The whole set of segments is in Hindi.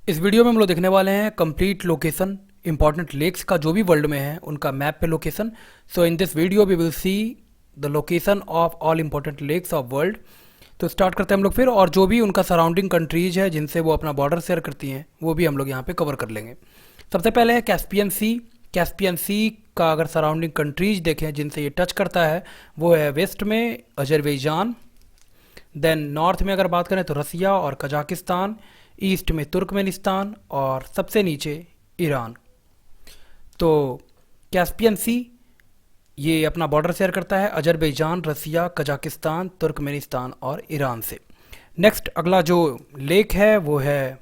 इस वीडियो में हम लोग देखने वाले हैं कंप्लीट लोकेशन इंपॉर्टेंट लेक्स का जो भी वर्ल्ड में है उनका मैप पे location. So in this video we will see the location of all important lakes of world. तो स्टार्ट करते हैं हम लोग फिर, और जो भी उनका सराउंडिंग कंट्रीज है जिनसे वो अपना बॉर्डर शेयर करती हैं वो भी हम लोग यहाँ पे कवर कर लेंगे। सबसे पहले है कैस्पियन सी। कैस्पियन सी का अगर सराउंडिंग कंट्रीज देखें जिनसे ये टच करता है वो है वेस्ट में अजरबैजान, देन नॉर्थ में अगर बात करें तो रसिया और कजाकिस्तान, ईस्ट में तुर्कमेनिस्तान और सबसे नीचे ईरान। तो कैस्पियन सी ये अपना बॉर्डर शेयर करता है अजरबैजान, रसिया, कजाकिस्तान, तुर्कमेनिस्तान और ईरान से। नेक्स्ट अगला जो लेक है वो है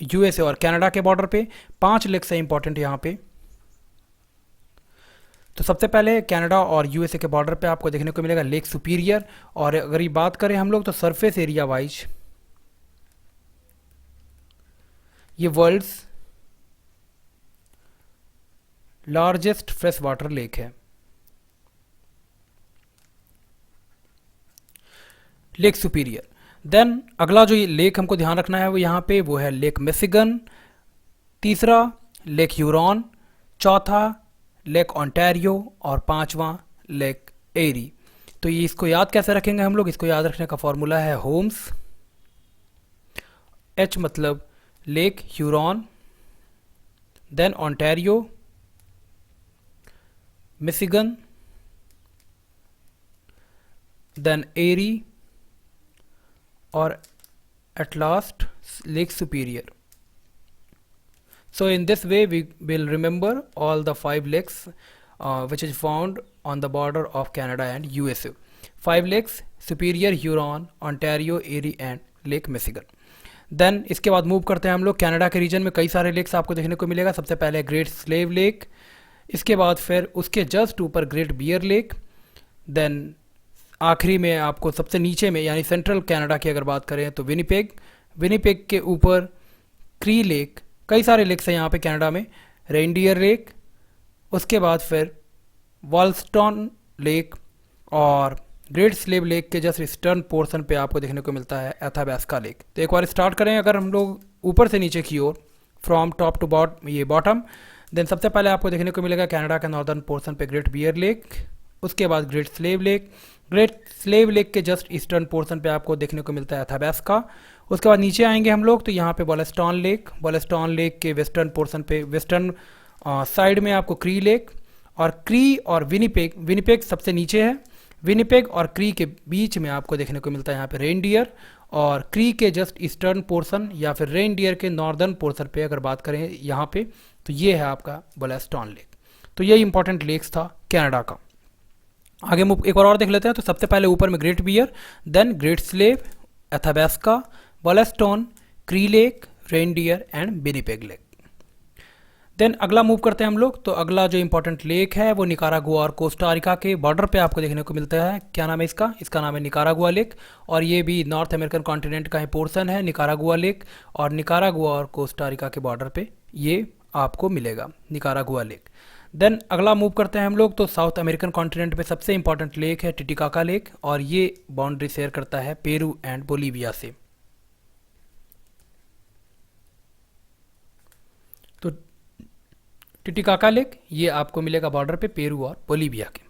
यूएसए और कनाडा के बॉर्डर पे। 5 लेक्स है इंपॉर्टेंट यहाँ पे। तो सबसे पहले कनाडा और यूएसए के बॉर्डर पे आपको देखने को मिलेगा लेक सुपीरियर। और अगर ये बात करें हम लोग तो सरफेस एरिया वाइज ये world's largest fresh water lake है, लेक सुपीरियर। देन अगला जो ये लेक हमको ध्यान रखना है वो यहाँ पे वो है लेक मिशिगन, तीसरा लेक ह्यूरॉन, चौथा लेक ओंटारियो और पांचवा लेक एरी। तो ये इसको याद कैसे रखेंगे हम लोग? इसको याद रखने का फॉर्मूला है होम्स। एच मतलब lake Huron, then Ontario, Michigan, then Erie और at last lake superior. So in this way we will remember all the 5 lakes which is found on the border of Canada and USA. 5 lakes: Superior, Huron, Ontario, Erie and Lake Michigan. Then इसके बाद मूव करते हैं हम लोग कनाडा के रीजन में। कई सारे लेक्स आपको देखने को मिलेगा। सबसे पहले ग्रेट स्लेव लेक, इसके बाद फिर उसके जस्ट ऊपर ग्रेट बियर लेक, देन आखिरी में आपको सबसे नीचे में यानी सेंट्रल कनाडा की अगर बात करें तो विनिपेग, विनिपेग के ऊपर क्री लेक। कई सारे लेक्स हैं यहाँ पे कनाडा में। रेनडियर लेक, उसके बाद फिर वॉल्स्टन लेक और ग्रेट स्लेव लेक के जस्ट ईस्टर्न पोर्शन पे आपको देखने को मिलता है एथाबास्का लेक। तो एक बार स्टार्ट करें अगर हम लोग ऊपर से नीचे की ओर, from top to bottom. Then सबसे पहले आपको देखने को मिलेगा कनाडा का नॉर्दर्न पोर्शन पे ग्रेट बियर लेक, उसके बाद Great Slave Lake. Great Slave Lake के जस्ट ईस्टर्न पोर्शन पे आपको देखने को मिलता है एथाबास्का। उसके बाद नीचे आएंगे हम लोग तो यहाँ पे वॉल्स्टन लेक, वॉल्स्टन लेक के वेस्टर्न पोर्शन पे वेस्टर्न साइड में आपको क्री लेक, और क्री और विनिपेग, विनिपेग सबसे नीचे है। विनिपेग और क्री के बीच में आपको देखने को मिलता है यहाँ पे रेनडियर, और क्री के जस्ट ईस्टर्न पोर्शन या फिर रेनडियर के नॉर्दर्न पोर्शन पे अगर बात करें यहाँ पे तो ये है आपका वॉल्स्टन लेक। तो ये इंपॉर्टेंट लेक्स था कनाडा का। आगे एक और देख लेते हैं। तो सबसे पहले ऊपर में Great Bear, then Great Slave, Athabasca, Wollaston, Cree Lake, Reindeer and Winnipeg Lake. Then अगला मूव करते हैं हम लोग। तो अगला जो इंपॉर्टेंट लेक है वो निकारागुआ और कोस्टारिका के बॉर्डर पे आपको देखने को मिलता है। क्या नाम है इसका? इसका नाम है निकारागुआ लेक, और ये भी नॉर्थ अमेरिकन कॉन्टिनेंट का ही पोर्शन है निकारागुआ लेक, और निकारागुआ और कोस्टारिका के बॉर्डर पे ये आपको मिलेगा निकारागुआ लेक। देन अगला मूव करते हैं हम लोग। तो साउथ अमेरिकन कॉन्टिनेंट पे सबसे इंपॉर्टेंट लेक है टिटिकाका लेक, और ये बाउंड्री शेयर करता है पेरू एंड बोलीविया से। तो टिटिकाका लेक ये आपको मिलेगा बॉर्डर पे पेरू और बोलीविया के।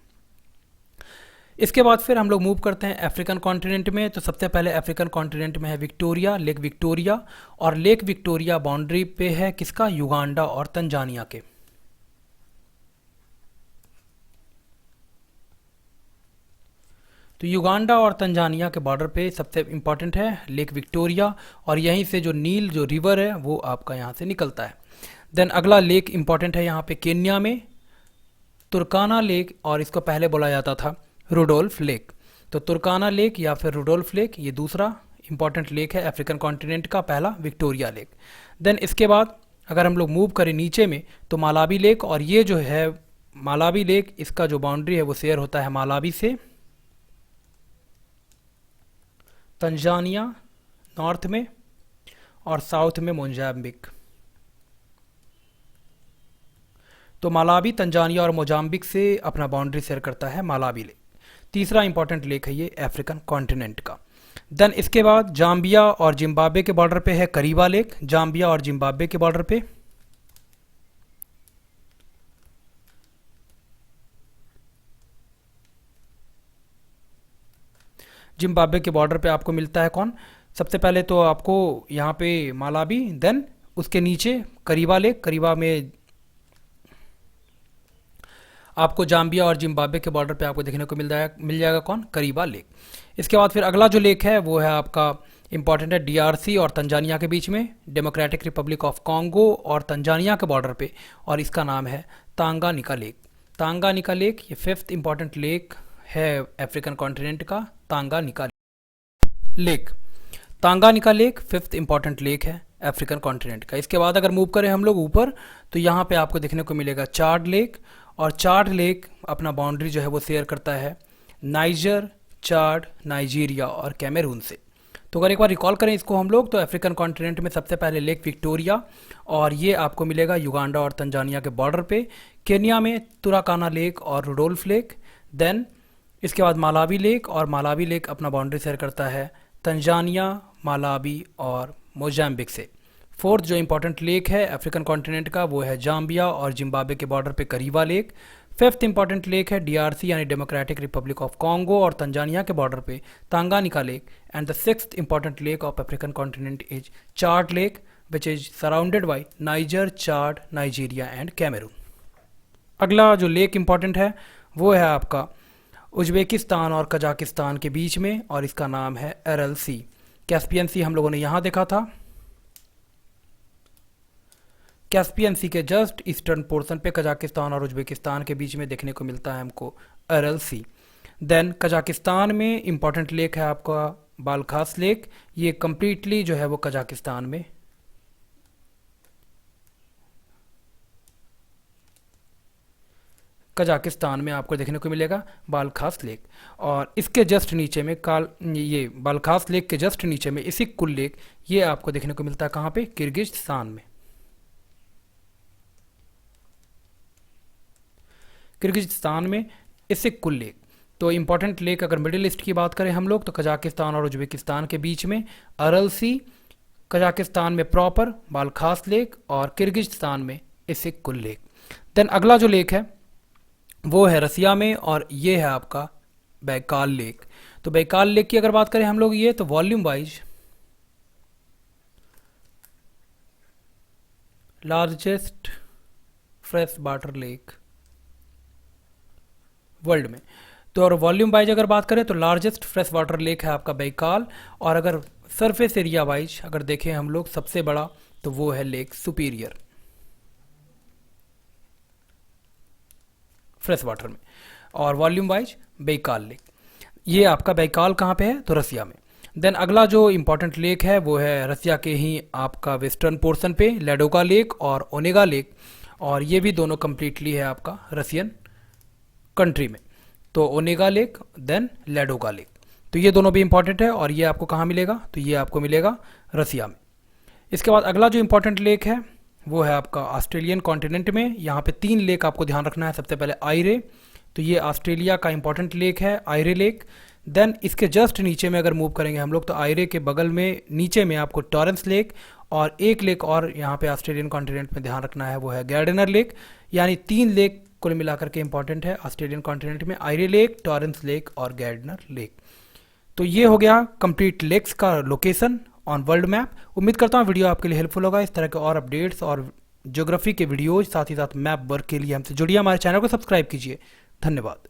इसके बाद फिर हम लोग मूव करते हैं अफ्रीकन कॉन्टिनेंट में। तो सबसे पहले अफ्रीकन कॉन्टिनेंट में है विक्टोरिया, लेक विक्टोरिया, और लेक विक्टोरिया बाउंड्री पे है किसका? युगांडा और तंजानिया के। तो युगांडा और तंजानिया के बॉर्डर पे सबसे इंपॉर्टेंट है लेक विक्टोरिया, और यहीं से जो नील जो रिवर है वो आपका यहाँ से निकलता है। देन अगला लेक इंपॉर्टेंट है यहाँ पे केन्या में तुर्काना लेक, और इसको पहले बोला जाता था रुडोल्फ लेक। तो तुर्काना लेक या फिर रुडोल्फ लेक ये दूसरा इंपॉर्टेंट लेक है अफ्रीकन कॉन्टिनेंट का, पहला विक्टोरिया लेक। देन इसके बाद अगर हम लोग मूव करें नीचे में तो मालावी लेक, और ये जो है मालावी लेक इसका जो बाउंड्री है वो शेयर होता है मालावी से तंजानिया नॉर्थ में और साउथ में मोजाम्बिक। तो मालावी, तंजानिया और मोजाम्बिक से अपना बाउंड्री शेयर करता है मालावी लेक। तीसरा इंपॉर्टेंट लेक है ये अफ्रीकन कॉन्टिनेंट का। देन इसके बाद जाम्बिया और जिम्बाब्वे के बॉर्डर पे है करीबा लेक, जाम्बिया और जिम्बाब्वे के बॉर्डर पे। जिम्बाब्वे के बॉर्डर पे आपको मिलता है कौन, सबसे पहले तो आपको यहाँ पे मालावी, देन उसके नीचे करीबा लेक, करीबा में आपको जाम्बिया और जिम्बाब्वे के बॉर्डर पे आपको देखने को मिल जाएगा कौन, करीबा लेक। इसके बाद फिर अगला जो लेक है वो है आपका इंपॉर्टेंट है डीआरसी और तंजानिया के बीच में, डेमोक्रेटिक रिपब्लिक ऑफ कॉन्गो और तंजानिया के बॉर्डर पे, और इसका नाम है तांगानिका लेक। तांगानिका लेक ये 5th इंपॉर्टेंट लेक है अफ्रीकन कॉन्टिनेंट का, Tanganyika lake. Tanganyika lake 5th important lake है अफ्रीकन कॉन्टिनेंट का। इसके बाद अगर मूव करें हम लोग ऊपर तो यहाँ पे आपको देखने को मिलेगा चाड लेक, और चाड लेक अपना बाउंड्री जो है वो शेयर करता है नाइजर, चाड, नाइजीरिया और कैमरून से। तो अगर एक बार रिकॉल करें इसको हम लोग, तो अफ्रीकन कॉन्टिनेंट में सबसे पहले लेक विक्टोरिया, और ये आपको मिलेगा युगांडा और तंजानिया के बॉर्डर पे। केन्या में तुराकाना लेक और रुडोल्फ लेक। देन इसके बाद मालावी लेक, और मालावी लेक अपना बाउंड्री शेयर करता है तंजानिया, मालावी और मोजाम्बिक से। 4th जो इंपॉर्टेंट लेक है अफ्रीकन कॉन्टिनेंट का वो है जाम्बिया और जिम्बाब्वे के बॉर्डर पे करीबा लेक। 5th इंपॉर्टेंट लेक है डीआरसी यानी डेमोक्रेटिक रिपब्लिक ऑफ कॉन्गो और तंजानिया के बॉर्डर पे Tanganyika lake. And the 6th important lake of African continent is Chad lake which is surrounded by Niger, Chad, Nigeria and Cameroon. अगला जो लेक इंपॉर्टेंट है वो है आपका उज्बेकिस्तान और कजाकिस्तान के बीच में, और इसका नाम है एरल सी। कैस्पियन सी हम लोगों ने यहाँ देखा था। कैस्पियन सी के जस्ट ईस्टर्न पोर्शन पे कजाकिस्तान और उज्बेकिस्तान के बीच में देखने को मिलता है हमको अरल सी। देन कजाकिस्तान में इंपॉर्टेंट लेक है आपका बालखास लेक, ये कंप्लीटली जो है वो कजाकिस्तान में आपको देखने को मिलेगा बालखास लेक। और इसके जस्ट नीचे में ये बालखास लेक के जस्ट नीचे में इसी कुल लेक, ये आपको देखने को मिलता है कहाँ पे, किर्गिस्तान में। किर्गिस्तान में इसे कुल लेक। तो इंपॉर्टेंट लेक अगर मिडिल ईस्ट की बात करें हम लोग, तो कजाकिस्तान और उज्बेकिस्तान के बीच में अरल सी, कजाकिस्तान में प्रॉपर बालखास लेक, और किर्गिस्तान में इसे कुल लेक। देन अगला जो लेक है वो है रसिया में, और ये है आपका बैकाल लेक। तो बैकाल लेक की अगर बात करें हम लोग, ये तो volume wise largest fresh water lake world में। तो और वॉल्यूम वाइज अगर बात करें तो लार्जेस्ट फ्रेश वाटर लेक है आपका बैकाल, और अगर सरफेस एरिया वाइज अगर देखें हम लोग सबसे बड़ा तो वो है लेक सुपीरियर फ्रेश वाटर में, और वॉल्यूम वाइज बैकाल लेक। ये आपका बैकाल कहाँ पे है, तो रसिया में। देन अगला जो इंपॉर्टेंट लेक है वो है रसिया के ही आपका वेस्टर्न पोर्शन पे लेडोगा लेक और ओनेगा लेक, और ये भी दोनों कंप्लीटली है आपका रसियन कंट्री में। तो ओनेगा लेक देन लेडोगा लेक, तो ये दोनों भी इंपॉर्टेंट है, और ये आपको कहाँ मिलेगा, तो ये आपको मिलेगा रसिया में। इसके बाद अगला जो इंपॉर्टेंट लेक है वो है आपका ऑस्ट्रेलियन कॉन्टिनेंट में। यहाँ पे 3 लेक आपको ध्यान रखना है। सबसे पहले आयरे, तो ये ऑस्ट्रेलिया का इंपॉर्टेंट लेक है, आयरे लेक। देन इसके जस्ट नीचे में अगर मूव करेंगे हम लोग, तो आयरे के बगल में नीचे में आपको टॉरेंस लेक, और एक लेक और यहाँ पे ऑस्ट्रेलियन कॉन्टिनेंट में ध्यान रखना है वो है गार्डनर लेक। यानी 3 लेक कुल मिलाकर के इंपॉर्टेंट है ऑस्ट्रेलियन कॉन्टिनेंट में, आयरे लेक, टॉरेंस लेक और गार्डनर लेक। तो ये हो गया कंप्लीट लेक्स का लोकेशन ऑन वर्ल्ड मैप। उम्मीद करता हूँ वीडियो आपके लिए हेल्पफुल होगा। इस तरह के और अपडेट्स और ज्योग्राफी के वीडियोज साथ ही साथ मैप वर्क के लिए हमसे जुड़िए, हमारे चैनल को सब्सक्राइब कीजिए। धन्यवाद।